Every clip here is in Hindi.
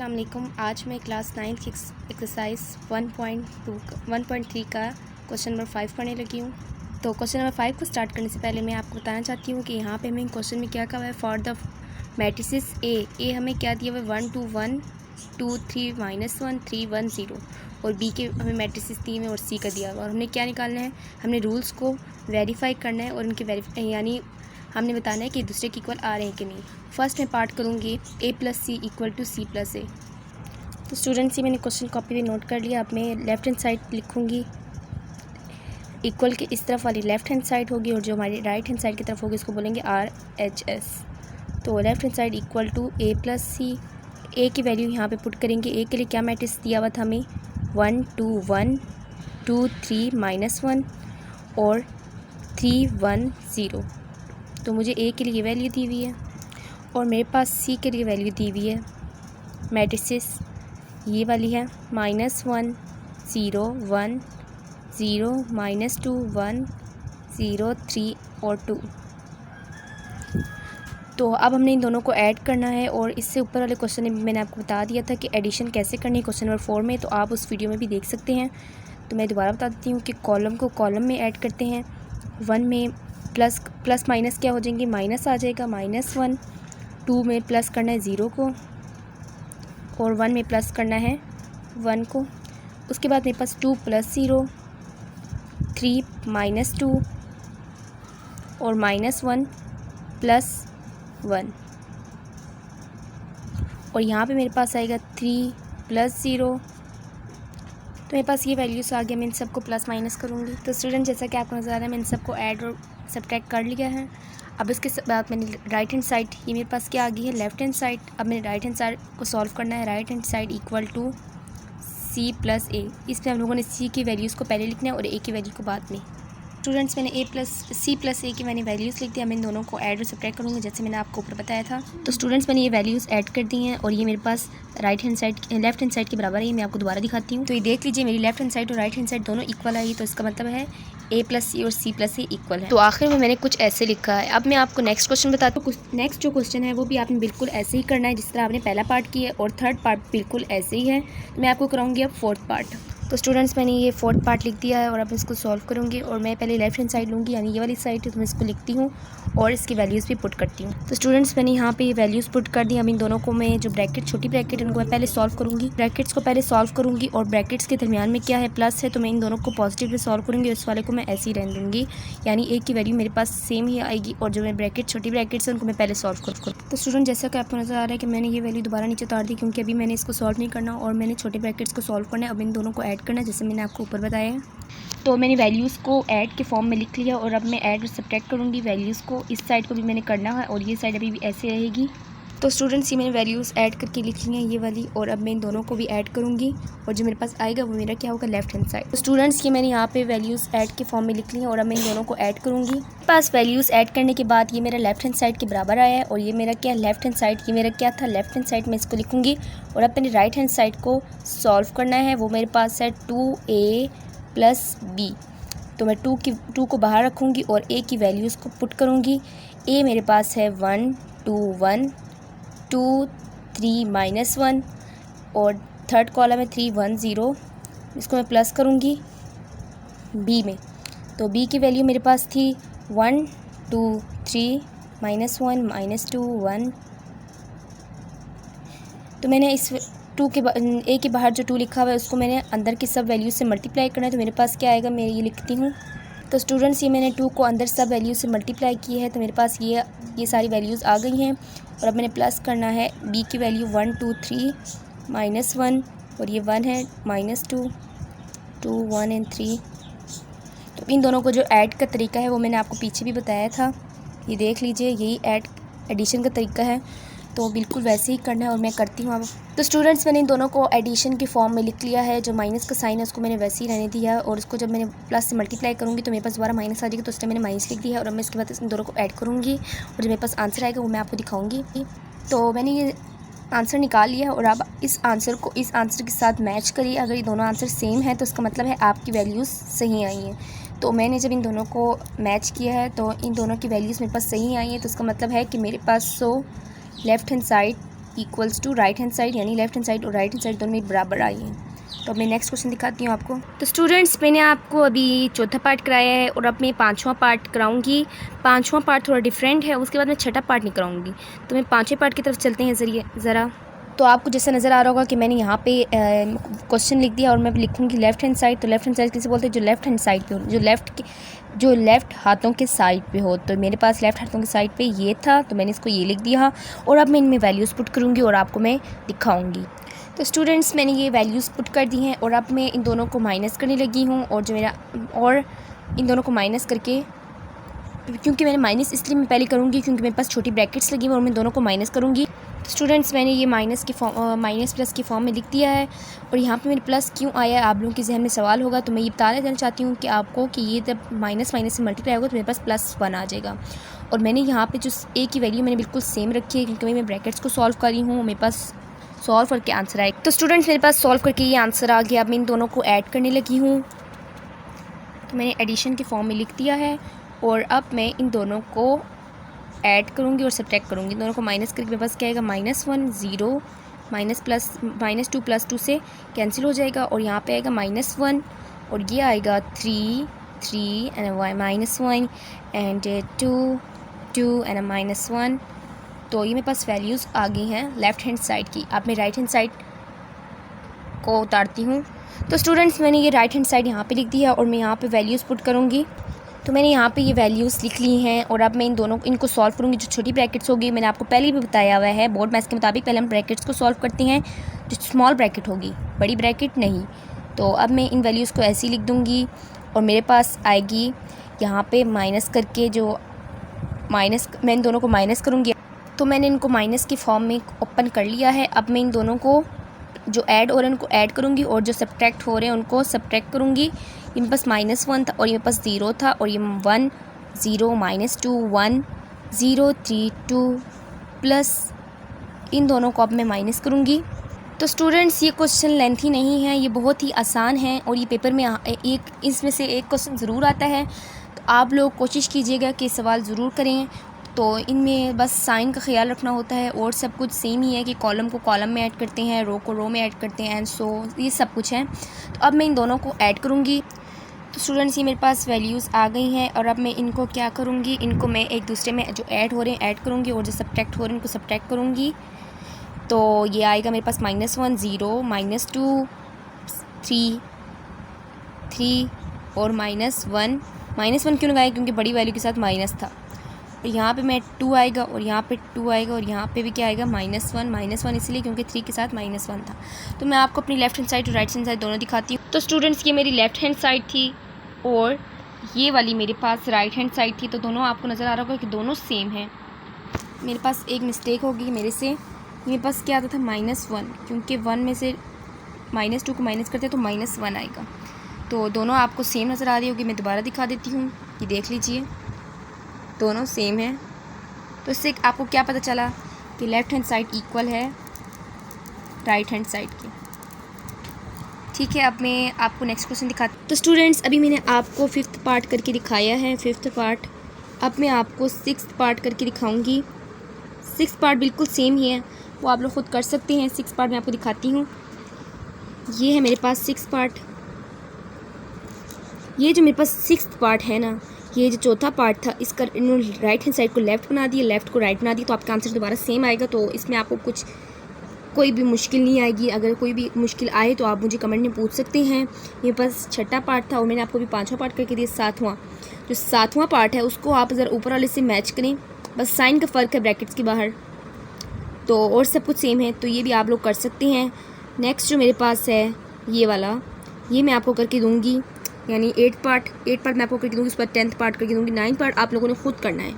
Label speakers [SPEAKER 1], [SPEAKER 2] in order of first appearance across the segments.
[SPEAKER 1] अस्सलाम वालेकुम। आज मैं क्लास 9 की एक्सरसाइज 1.3 का क्वेश्चन नंबर 5 पढ़ने लगी हूँ। तो क्वेश्चन नंबर 5 को स्टार्ट करने से पहले मैं आपको बताना चाहती हूँ कि यहाँ पे हमें क्वेश्चन में क्या कहा है। फॉर द मैट्रिसेस ए हमें क्या दिया हुआ है 1 2 1 2 3 -1 3 1 0 और बी के हमें मैट्रिसेस दिए हुए और सी का दिया हुआ। और हमने क्या निकालना है, हमने रूल्स को वेरीफाई करना है और उनके यानी हमने बताना है कि दूसरे के इक्वल आ रहे हैं कि नहीं। फर्स्ट मैं पार्ट करूँगी a + c = c + a। तो स्टूडेंट्स ये मैंने क्वेश्चन कॉपी में नोट कर लिया। अब मैं लेफ़्ट हैंड साइड लिखूँगी, इक्वल के इस तरफ वाली लेफ़्ट हैंड साइड होगी और जो हमारी राइट हैंड साइड की तरफ होगी इसको बोलेंगे RHS। तो left hand side equal to a + c। a की वैल्यू यहाँ पे पुट करेंगे। a के लिए क्या मैट्रिक्स दिया हुआ था हमें 1 2 1 2 3 -1 और 3 1 0। तो मुझे a के लिए वैल्यू दी हुई है और मेरे पास c के लिए वैल्यू दी हुई है। मैट्रिसेस ये वाली है -1 0 1 0 -2 1 0 3 और 2। तो अब हमने इन दोनों को ऐड करना है और इससे ऊपर वाले क्वेश्चन में मैंने आपको बता दिया था कि एडिशन कैसे करनी है क्वेश्चन नंबर 4 में, तो आप उस वीडियो में भी देख सकते हैं। तो मैं दोबारा बता देती हूँ कि कॉलम को कॉलम में ऐड करते हैं। 1 में प्लस माइनस क्या हो जाएंगे, माइनस आ जाएगा -1। 2 में प्लस करना है 0 को और 1 में प्लस करना है 1 को। उसके बाद मेरे पास 2 + 0 3 -2 और -1 + 1 और यहाँ पे मेरे पास आएगा 3 + 0। तो मेरे पास ये वैल्यूज़ आ गया। मैं इन सबको प्लस माइनस करूँगी। तो स्टूडेंट जैसा कि आपको नज़र आ रहा है मैंने सबको ऐड और सब्ट्रैक्ट कर लिया है। अब इसके बाद मैंने राइट हैंड साइड, ये मेरे पास क्या आ गई है लेफ़्ट हैंड साइड। अब मैंने राइट हैंड साइड को सॉल्व करना है। Right hand side equal to c + a। इसमें हम लोगों ने c की वैल्यूज़ को पहले लिखना है और a की वैल्यू को बाद में। स्टूडेंट्स मैंने c + a की मैंने वैल्यूज़ लिख दिया। मैं इन दोनों को ऐड और सब्ट्रैक्ट करूँगी जैसे मैंने आपको ऊपर बताया था। तो स्टूडेंट्स मैंने ये वैल्यूज़ ऐड कर दी हैं और ये मेरे पास लेफ़्ट हैंड साइड के बराबर है। मैं आपको दोबारा दिखाती हूँ। तो ये देख लीजिए मेरी लेफ़्ट हैंड साइड और राइट हैंड साइड दोनों इक्वल आई। तो इसका मतलब है a + c और c + a इक्वल है। तो आखिर में मैंने कुछ ऐसे लिखा है। अब मैं आपको नेक्स्ट क्वेश्चन बताती हूँ। नेक्स्ट जो क्वेश्चन है वो भी आपने बिल्कुल ऐसे ही करना है जिस तरह आपने पहला पार्ट किया है और थर्ड पार्ट बिल्कुल ऐसे ही है। मैं आपको कराऊँगी अब फोर्थ पार्ट। तो स्टूडेंट्स मैंने ये फोर्थ पार्ट लिख दिया है और अब इसको सॉल्व करूँगी। और मैं पहले लेफ़्ट हैंड साइड लूँगी यानी ये वाली साइड, तो मैं इसको लिखती हूँ और इसकी वैल्यूज़ भी पुट करती हूँ। तो स्टूडेंट्स मैंने यहाँ पे ये वैल्यूज़ पुट कर दी। अब इन दोनों को मैं जो ब्रैकेट छोटी ब्रैकेट उनको मैं पहले सॉल्व करूँगी। ब्रैकेट्स को पहले सॉल्व करूँगी और ब्रैकेट्स के दरमियान में क्या है प्लस है, तो मैं इन दोनों को पॉजिटिव में सॉल्व करूँगी और इस वाले को मैं ऐसे ही रहने दूँगी। यानी a की वैल्यू मेरे पास सेम ही आएगी और जो मैं ब्रैकेट छोटी ब्रैकेट्स हैं उनको मैं पहले सॉल्व करूँ। तो स्टूडेंट जैसा कि आपको नज़र आ रहा है कि मैंने ये वैल्यू दोबारा नीचे उतार दी क्योंकि अभी मैंने इसको सॉल्व नहीं करना और मैंने छोटे ब्रैकेट्स को सॉल्व करना है। अब इन दोनों को ऐड करना है जैसे मैंने आपको ऊपर बताया है। तो मैंने वैल्यूज़ को ऐड के फॉर्म में लिख लिया और अब मैं ऐड और सब्ट्रैक्ट करूँगी वैल्यूज़ को। इस साइड को भी मैंने करना है और ये साइड अभी भी ऐसे रहेगी। तो स्टूडेंट्स ये मैंने वैल्यूज़ ऐड करके लिख ली हैं ये वाली, और अब मैं इन दोनों को भी ऐड करूँगी और जो मेरे पास आएगा वो मेरा क्या होगा लेफ़्ट हैंड साइड। तो स्टूडेंट्स ये मैंने यहाँ पे वैल्यूज़ ऐड के फॉर्म में लिख ली हैं और अब मैं इन दोनों को ऐड करूँगी। पास वैल्यूज़ ऐड करने के बाद ये मेरा लेफ़्ट हैंड साइड के बराबर आया है और ये मेरा क्या लेफ़्ट हैंड साइड, ये मेरा क्या था लेफ़्ट हैंड साइड, मैं इसको लिखूँगी। और अब मैंने राइट हैंड साइड को सॉल्व करना है। वो मेरे पास है 2a + b। तो मैं 2 को बाहर रखूँगी और a की वैल्यूज़ को पुट करूँगी। a मेरे पास है 1 2 1 2 3 -1 और थर्ड कॉलम है 3 1 0। इसको मैं प्लस करूँगी b में। तो b की वैल्यू मेरे पास थी 1 2 3 -1 -2 1। तो मैंने इस a के बाहर जो 2 लिखा हुआ है उसको मैंने अंदर की सब वैल्यू से मल्टीप्लाई करना है। तो मेरे पास क्या आएगा, मैं ये लिखती हूँ। तो स्टूडेंट्स ये मैंने 2 को अंदर सब वैल्यू से मल्टीप्लाई की है तो मेरे पास ये सारी वैल्यूज़ आ गई हैं। और अब मैंने प्लस करना है b की वैल्यू 1 2 3 -1 और ये 1 है -2 2 1 एंड 3। तो इन दोनों को जो ऐड का तरीका है वो मैंने आपको पीछे भी बताया था। ये देख लीजिए यही एडिशन का तरीका है। तो बिल्कुल वैसे ही करना है और मैं करती हूँ अब। तो स्टूडेंट्स मैंने इन दोनों को एडिशन के फॉर्म में लिख लिया है। जो माइनस का साइन है उसको मैंने वैसे ही रहने दिया और उसको जब मैंने प्लस से मल्टीप्लाई करूँगी तो मेरे पास दोबारा माइनस आ जाएगी। तो उस टाइम मैंने माइनस लिख दिया है और अब मैं इसके बाद इन दोनों को ऐड करूँगी और जो मेरे पास आंसर आएगा वो मैं आपको दिखाऊँगी। तो मैंने ये आंसर निकाल लिया है और अब इस आंसर को इस आंसर के साथ मैच करिए। अगर ये दोनों आंसर सेम है तो इसका मतलब है आपकी वैल्यूज़ सही आई हैं। तो मैंने जब इन दोनों को मैच किया है तो इन दोनों की वैल्यूज़ मेरे पास सही आई हैं। तो इसका मतलब है कि मेरे पास left hand side equals to right hand side, यानी लेफ्ट हैंड साइड और राइट हैंड साइड दोनों में बराबर आई हैं। तो अब मैं नेक्स्ट क्वेश्चन दिखाती हूँ आपको। तो स्टूडेंट्स, मैंने आपको अभी चौथा पार्ट कराया है और अब मैं पाँचवां पार्ट कराऊंगी। पाँचवां पार्ट थोड़ा डिफरेंट है, उसके बाद मैं छठा पार्ट नहीं कराऊंगी। तो मैं पाँचवें पार्ट की तरफ चलते हैं ज़रा। तो आपको जैसा नज़र आ रहा होगा कि मैंने यहाँ पे क्वेश्चन लिख दिया और मैं लिखूँगी लेफ़्ट हैंड साइड। तो लेफ़्ट हैंड साइड किसे बोलते हैं? जो लेफ़्ट हैंड साइड पे हो, जो लेफ़्ट हाथों के साइड पे हो। तो मेरे पास लेफ़्ट हाथों के साइड पे ये था, तो मैंने इसको ये लिख दिया और अब मैं इनमें वैल्यूज़ पुट करूँगी और आपको मैं दिखाऊँगी। तो स्टूडेंट्स, मैंने ये वैल्यूज़ पुट कर दी हैं और अब मैं इन दोनों को माइनस करने लगी हूँ और इन दोनों को माइनस करके, क्योंकि मैंने माइनस इसलिए मैं पहले करूँगी क्योंकि मेरे पास छोटी ब्रैकेट्स लगी हुई और मैं दोनों को माइनस करूँगी। तो स्टूडेंट्स, मैंने ये माइनस प्लस की फॉर्म में लिख दिया है और यहाँ पे मेरे प्लस क्यों आया है आप लोगों के जहन में सवाल होगा। तो मैं ये बताना देना चाहती हूँ कि आपको कि ये जब माइनस से मल्टीप्लाई होगा तो मेरे पास +1 आ जाएगा। और मैंने यहाँ पे जो ए की वैल्यू मैंने बिल्कुल सेम रखी है क्योंकि मैं ब्रैकेट्स को सॉल्व कर रही हूँ, मेरे पास सॉल्व करके आंसर आए। तो स्टूडेंट्स, मेरे पास सॉल्व करके ये आंसर आ गया। अब मैं इन दोनों को ऐड करने लगी हूँ। तो मैंने एडिशन के फॉर्म में लिख दिया है और अब मैं इन दोनों को ऐड करूँगी और सब्ट्रैक्ट करूँगी। दोनों को माइनस करके मेरे पास क्या आएगा? -1 0 -2 +2 से कैंसिल हो जाएगा और यहाँ पे आएगा -1 और ये आएगा 3 एंड -1 एंड 2 एंड -1। तो ये मेरे पास वैल्यूज़ आ गई हैं लेफ़्ट हैंड साइड की। अब मैं राइट हैंड साइड को उतारती हूँ। तो स्टूडेंट्स, मैंने ये राइट हैंड साइड यहाँ पे लिख दी है और मैं यहाँ पे वैल्यूज़ पुट करूँगी। तो मैंने यहाँ पे ये वैल्यूज़ लिख ली हैं और अब मैं इनको सॉल्व करूँगी। जो छोटी ब्रैकेट्स होगी, मैंने आपको पहले भी बताया हुआ है बोर्ड मैथ्स के मुताबिक पहले हम ब्रैकेट्स को सॉल्व करते हैं, जो स्मॉल ब्रैकेट होगी, बड़ी ब्रैकेट नहीं। तो अब मैं इन वैल्यूज़ को ऐसे ही लिख दूँगी और मेरे पास आएगी यहाँ पे माइनस करके, मैं इन दोनों को माइनस करूँगी। तो मैंने इनको माइनस की फॉर्म में ओपन कर लिया है। अब मैं इन दोनों को जो ऐड हो रहे हैं उनको ऐड करूँगी और जो सब्ट्रैक्ट हो रहे हैं उनको सब्ट्रैक्ट करूँगी। ये मेरे पास -1 था और ये मेरे पास 0 था और ये 1 0 -2 1 0 3 2 प्लस इन दोनों को अब मैं माइनस करूँगी। तो स्टूडेंट्स, ये क्वेश्चन लेंथी नहीं है, ये बहुत ही आसान है और ये पेपर में इसमें से एक क्वेश्चन ज़रूर आता है। तो आप लोग कोशिश कीजिएगा कि सवाल ज़रूर करें। तो इनमें बस साइन का ख्याल रखना होता है और सब कुछ सेम ही है कि कॉलम को कॉलम में ऐड करते हैं, रो को रो में ऐड करते हैं एंड सो ये सब कुछ है। तो अब मैं इन दोनों को ऐड करूँगी। तो स्टूडेंट्स, ये मेरे पास वैल्यूज़ आ गई हैं और अब मैं इनको क्या करूँगी, इनको मैं एक दूसरे में जो ऐड हो रहे हैं ऐड करूँगी और जो सब्ट्रैक्ट हो रहे हैं उनको सब्ट्रैक्ट करूँगी। तो ये आएगा मेरे पास -1 0 -2 3 और -1 क्यों लगाया? क्योंकि बड़ी वैल्यू के साथ माइनस था। और यहाँ पे मैं 2 आएगा और यहाँ पे 2 आएगा और यहाँ पे भी क्या आएगा? -1 इसलिए क्योंकि 3 के साथ -1 था। तो मैं आपको अपनी लेफ़्ट हैंड साइड और राइट हैंड साइड दोनों दिखाती हूँ। तो स्टूडेंट्स, ये मेरी लेफ़्ट हैंड साइड थी और ये वाली मेरे पास राइट हैंड साइड थी। तो दोनों आपको नज़र आ रहा होगा कि दोनों सेम हैं। मेरे पास एक मिस्टेक होगी मेरे से, मेरे पास क्या आता था? -1, क्योंकि 1 में से -2 को माइनस करते हैं तो -1 आएगा। तो दोनों आपको सेम नज़र आ रही होगी। मैं दोबारा दिखा देती हूँ, ये देख लीजिए, दोनों सेम है। तो इससे आपको क्या पता चला कि लेफ़्ट हैंड साइड इक्वल है राइट हैंड साइड की। ठीक है, अब मैं आपको नेक्स्ट क्वेश्चन दिखाती हूँ। तो स्टूडेंट्स, अभी मैंने आपको 5th पार्ट करके दिखाया है, 5th पार्ट। अब मैं आपको 6th पार्ट करके दिखाऊंगी। 6th पार्ट बिल्कुल सेम ही है, वो आप लोग खुद कर सकते हैं। 6th पार्ट मैं आपको दिखाती हूँ। ये है मेरे पास 6th पार्ट। ये जो मेरे पास 6th पार्ट है ना, ये जो चौथा पार्ट था, इसका इन्होंने राइट हैंड साइड को लेफ़्ट बना दिया, लेफ़्ट को राइट बना दिया, तो आपका आंसर दोबारा सेम आएगा। तो इसमें आपको कोई भी मुश्किल नहीं आएगी। अगर कोई भी मुश्किल आए तो आप मुझे कमेंट में पूछ सकते हैं। ये बस छठा पार्ट था और मैंने आपको भी 5वां पार्ट करके दिया। 7वां, जो 7वां पार्ट है उसको आप ज़रा ऊपर वाले से मैच करें, बस साइन का फ़र्क है ब्रैकेट्स के बाहर, तो और सब कुछ सेम है। तो ये भी आप लोग कर सकते हैं। नेक्स्ट जो मेरे पास है ये वाला, ये मैं आपको करके दूँगी, यानी 8 पार्ट मैं आपको करके दूँगी, उस पर 10th पार्ट करके दूँगी। 9th पार्ट आप लोगों ने खुद करना है।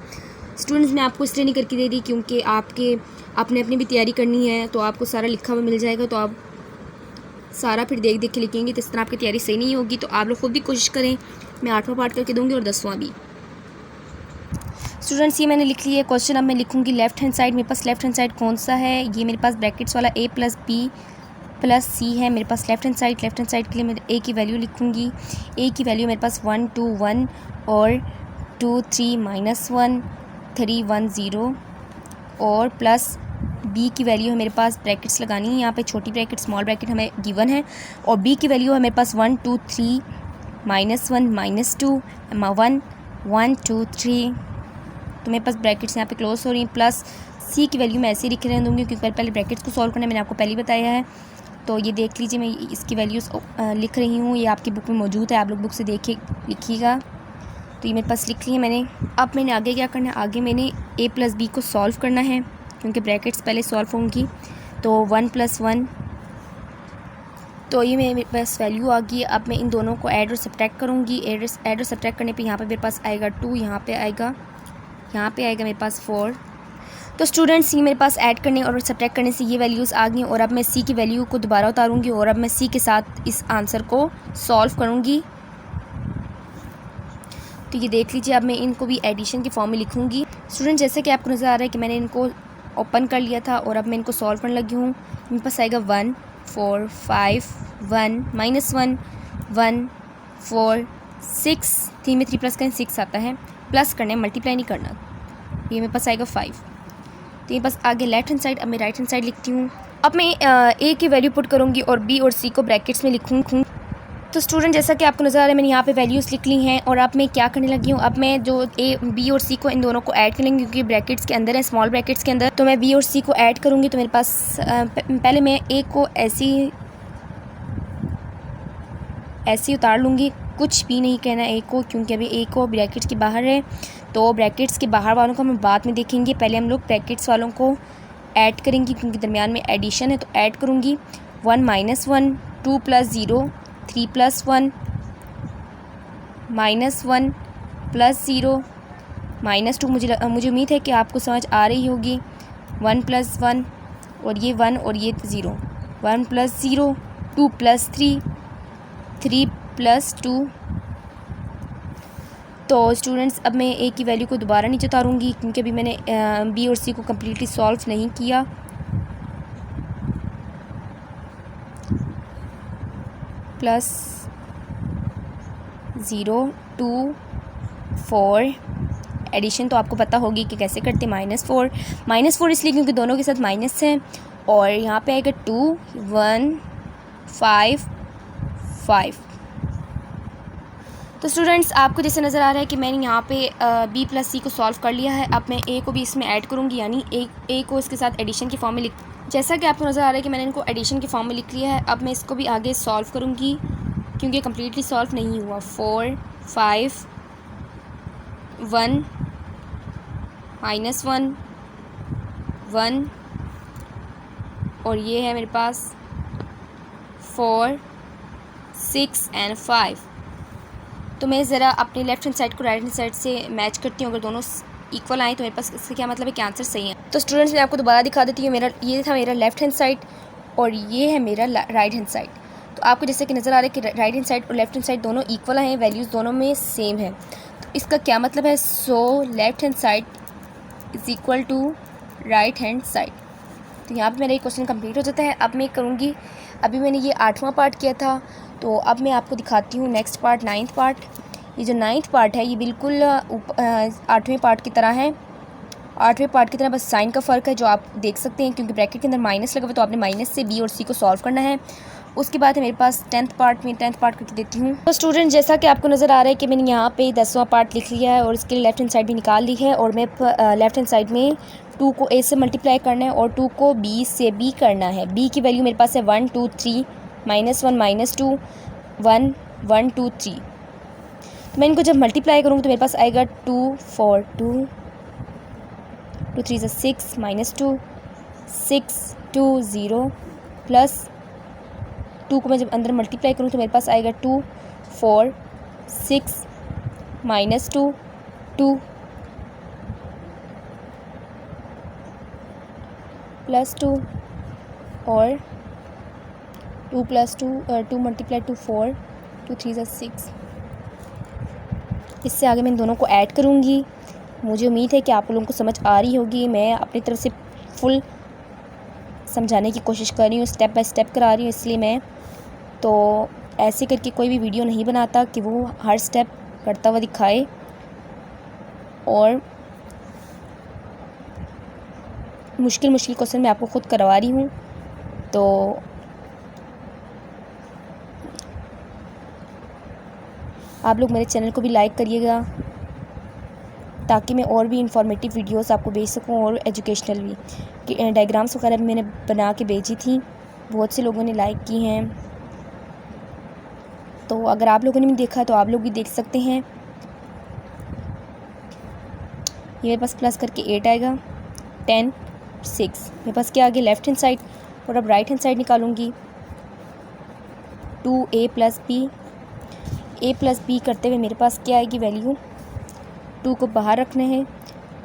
[SPEAKER 1] स्टूडेंट्स, मैं आपको इसलिए नहीं करके दे रही क्योंकि आपने अपनी भी तैयारी करनी है, तो आपको सारा लिखा हुआ मिल जाएगा, तो आप सारा फिर देख के लिखेंगे, तो इस तरह आपकी तैयारी सही नहीं होगी। तो आप लोग खुद भी कोशिश करें। मैं 8वां पार्ट करके दूँगी और 10वां भी। स्टूडेंट्स, ये मैंने लिख लिया है क्वेश्चन। अब मैं लिखूँगी लेफ़्ट हैंड साइड। मेरे पास लेफ़्ट हैंड साइड कौन सा है? ये मेरे पास ब्रैकेट्स वाला a + b + c है मेरे पास लेफ़्ट हैंड साइड के लिए मैं a की वैल्यू लिखूँगी। a की वैल्यू मेरे पास 1 2 1 और 2 3 -1 3 1 0 और प्लस बी की वैल्यू है मेरे पास ब्रैकेट्स लगानी है, यहाँ पे छोटी ब्रैकेट स्मॉल ब्रैकेट हमें गिवन है, और बी की वैल्यू है मेरे पास 1 2 3 -1 -2 1 1 2 3। तो मेरे पास ब्रैकेट्स यहाँ पे क्लोज हो रही हैं, प्लस सी की वैल्यू मैं ऐसे ही लिख रहे दूँगी क्योंकि पहले ब्रैकेट्स को सॉल्व करना मैंने आपको पहले ही बताया है। तो ये देख लीजिए, मैं इसकी वैल्यूज़ लिख रही हूँ, ये आपकी बुक में मौजूद है, आप लोग बुक से देखिए लिखिएगा। तो ये मेरे पास लिख ली है मैंने। अब मैंने आगे क्या करना है, आगे मैंने a + b को सॉल्व करना है क्योंकि ब्रैकेट्स पहले सॉल्व होंगी। तो 1 + 1, तो ये मेरे पास वैल्यू आ गई। अब मैं इन दोनों को ऐड और सब्ट्रैक्ट करूँगी। ऐड और सब्ट्रैक्ट करने पे यहाँ पे मेरे पास आएगा 2, यहाँ पे आएगा मेरे पास 4। तो स्टूडेंट्स, ये मेरे पास ऐड करने और सब्ट्रैक्ट करने से ये वैल्यूज़ आ गई, और अब मैं सी की वैल्यू को दोबारा उतारूँगी और अब मैं सी के साथ इस आंसर को सॉल्व करूँगी। तो ये देख लीजिए, अब मैं इनको भी एडिशन के फॉर्म में लिखूँगी। स्टूडेंट, जैसे कि आपको नज़र आ रहा है कि मैंने इनको ओपन कर लिया था और अब मैं इनको सॉल्व करने लगी हूँ। मेरे पास आएगा 1 4 5 1 -1 1 4 6, 3 में 3 प्लस करें 6 आता है, प्लस करना है, मल्टीप्लाई नहीं करना। ये मेरे पास आएगा 5। तो ये बस आगे लेफ्ट हैंड साइड, अब मैं राइट हैंड साइड लिखती हूँ। अब मैं ए की वैल्यू पुट करूँगी और बी और सी को ब्रैकेट्स में लिखूँ। तो स्टूडेंट, जैसा कि आपको नज़र आ रहा है मैंने यहाँ पे वैल्यूज़ लिख ली हैं, और अब मैं क्या करने लगी हूँ, अब मैं जो ए बी और सी को इन दोनों को ऐड करेंगे क्योंकि ब्रैकेट्स के अंदर है, स्मॉल ब्रैकेट्स के अंदर। तो मैं बी और सी को ऐड करूँगी। तो मेरे पास पहले मैं ए को ऐसी उतार लूँगी, कुछ भी नहीं कहना ए को, क्योंकि अभी ए को ब्रैकेट्स के बाहर है। तो ब्रैकेट्स के बाहर वालों को हम बाद में देखेंगे, पहले हम लोग ब्रैकेट्स वालों को ऐड करेंगे क्योंकि दरमियान में एडिशन है। तो ऐड करूँगी 1 -1 2 + 0 3 + 1 -1 + 0 -2। मुझे उम्मीद है कि आपको समझ आ रही होगी। 1 + 1 और ये 1 और ये 0, 1 + 0 2 + 3 3 + 2। तो स्टूडेंट्स, अब मैं ए की वैल्यू को दोबारा नीचे उतारूँगी क्योंकि अभी मैंने बी और सी को कम्प्लीटली सॉल्व नहीं किया। +0 2 4, एडिशन तो आपको पता होगी कि कैसे करते, -4 इसलिए क्योंकि दोनों के साथ माइनस है, और यहाँ पे आएगा 2 1 5 5। तो स्टूडेंट्स, आपको जैसे नज़र आ रहा है कि मैंने यहाँ पे बी + सी को सॉल्व कर लिया है। अब मैं ए को भी इसमें ऐड करूँगी, यानी ए को इसके साथ एडिशन के फॉर्म में जैसा कि आपको नज़र आ रहा है कि मैंने इनको एडिशन के फॉर्म में लिख लिया है। अब मैं इसको भी आगे सॉल्व करूँगी क्योंकि कम्प्लीटली सॉल्व नहीं हुआ। 4 5 1 -1 1, और ये है मेरे पास 4 6 और 5। तो मैं ज़रा अपने लेफ्ट हैंड साइड को राइट हैंड साइड से मैच करती हूँ। अगर दोनों इक्वल आए तो मेरे पास इसका क्या मतलब है कि आंसर सही है। तो स्टूडेंट्स, मैं आपको दोबारा दिखा देती हूँ। ये था मेरा लेफ्ट हैंड साइड और ये है मेरा राइट हैंड साइड। तो आपको जैसे कि नज़र आ रहा है कि राइट हैंड साइड और लेफ्ट हैंड साइड दोनों इक्वल हैं, वैल्यूज़ दोनों में सेम है। तो इसका क्या मतलब है, so left hand side is equal to right hand side. तो यहाँ पे मेरा ये क्वेश्चन कंप्लीट हो जाता है। अब मैं करूँगी, अभी मैंने ये 8वां पार्ट किया था, तो अब मैं आपको दिखाती हूँ नेक्स्ट पार्ट, 9th पार्ट। ये जो 9th पार्ट है ये बिल्कुल 8वें पार्ट की तरह है। 8वें पार्ट की तरह बस साइन का फ़र्क है जो आप देख सकते हैं, क्योंकि ब्रैकेट के अंदर माइनस लगा हुआ, तो आपने माइनस से बी और सी को सॉल्व करना है। उसके बाद है मेरे पास 10th पार्ट में 10th पार्ट करके देती हूँ। तो स्टूडेंट, जैसा कि आपको नज़र आ रहा है कि मैंने यहाँ पे 10वां पार्ट लिख लिया है और इसके लेफ्ट हैंड साइड भी निकाल ली है, और मैं लेफ्ट हैंड साइड में 2 को a से मल्टीप्लाई करना है और 2 को b से b करना है। b की वैल्यू मेरे पास है 1 2 3 -1 -2 1 1 2 3। तो मैं इनको जब मल्टीप्लाई करूँगी तो मेरे पास आएगा 2 4 2 2 3 6 -2 6 2 0 प्लस 2 को मैं जब अंदर मल्टीप्लाई करूँ तो मेरे पास आएगा 2 4 6 -2 2 प्लस 2 और 2 + 2 2 × 2 4 2 3 6। इससे आगे मैं इन दोनों को ऐड करूँगी। मुझे उम्मीद है कि आप लोगों को समझ आ रही होगी। मैं अपनी तरफ से फुल समझाने की कोशिश कर रही हूँ, स्टेप बाय स्टेप करा रही हूँ, इसलिए मैं तो ऐसे करके कोई भी वीडियो नहीं बनाता कि वो हर स्टेप करता हुआ दिखाए। और मुश्किल क्वेश्चन मैं आपको ख़ुद करवा रही हूँ। तो आप लोग मेरे चैनल को भी लाइक करिएगा ताकि मैं और भी इंफॉर्मेटिव वीडियोस आपको भेज सकूं और एजुकेशनल भी। कि डायग्राम्स वगैरह भी मैंने बना के भेजी थी, बहुत से लोगों ने लाइक की हैं। तो अगर आप लोगों ने भी देखा तो आप लोग भी देख सकते हैं। ये मेरे पास प्लस करके 8 आएगा, 10 6। मेरे पास क्या आ गया लेफ़्ट हैंड साइड, और अब राइट हैंड साइड निकालूंगी। 2a plus B, a plus B करते हुए मेरे पास क्या आएगी वैल्यू, 2 को बाहर रखना है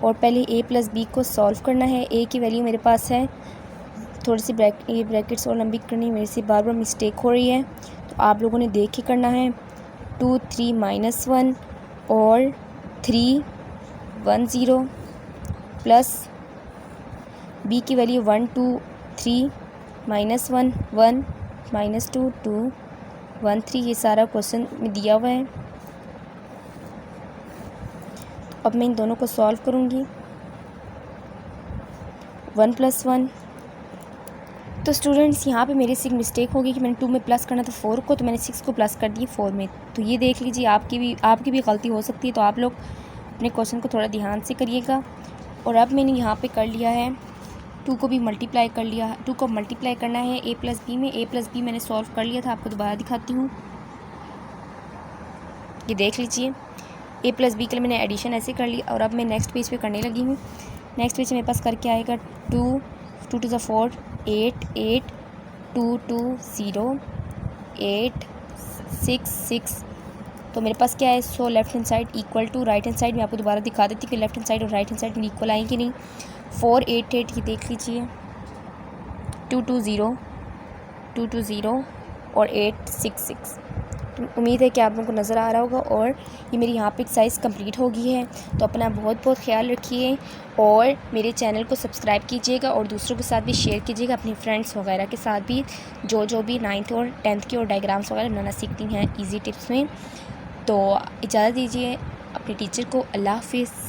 [SPEAKER 1] और पहले a प्लस बी को सॉल्व करना है। a की वैल्यू मेरे पास है, थोड़ी सी ये ब्रैकेट्स और लंबी करनी, मेरे से बार बार मिस्टेक हो रही है तो आप लोगों ने देख के करना है। 2 3 -1 और 3 1 0 प्लस b की वैल्यू 1 2 3 -1 1 -2 2 1 3। ये सारा क्वेश्चन में दिया हुआ है। अब मैं इन दोनों को सॉल्व करूँगी। 1 + 1। तो स्टूडेंट्स यहाँ पे मेरे से एक मिस्टेक होगी कि मैंने 2 में प्लस करना था 4 को, तो मैंने 6 को प्लस कर दिया 4 में। तो ये देख लीजिए, आपकी भी गलती हो सकती है, तो आप लोग अपने क्वेश्चन को थोड़ा ध्यान से करिएगा। और अब मैंने यहाँ पे कर लिया है, 2 को भी मल्टीप्लाई कर लिया। 2 को मल्टीप्लाई करना है a प्लस बी में। a प्लस बी मैंने सॉल्व कर लिया था, आपको दोबारा दिखाती हूँ। ये देख लीजिए, a प्लस बी के लिए मैंने एडिशन ऐसे कर ली। और अब मैं नेक्स्ट पेज पे करने लगी हूँ। नेक्स्ट पेज मेरे पास करके आएगा 2 2 to the 4 8 8 2 2 0 8 6 6। तो मेरे पास क्या है, so left hand side equal to right hand side. मैं आपको दोबारा दिखा देती हूँ कि लेफ्ट हैंड साइड और राइट हैंड साइड में इक्वल आएंगे नहीं। 4 8 8 ये देख लीजिए, 2 2 0 2 2 0 और 8 6 6। उम्मीद है कि आप लोगों को नज़र आ रहा होगा। और ये मेरी यहाँ पे एक्सरसाइज कंप्लीट हो गई है। तो अपना बहुत बहुत ख्याल रखिए और मेरे चैनल को सब्सक्राइब कीजिएगा और दूसरों के साथ भी शेयर कीजिएगा, अपने फ्रेंड्स वगैरह के साथ भी, जो भी 9th और 10th की और डायग्राम्स वगैरह बनाना सीखती हैं ईजी टिप्स में। तो इजाज़त दीजिए अपने टीचर को। अल्लाह हाफिज़।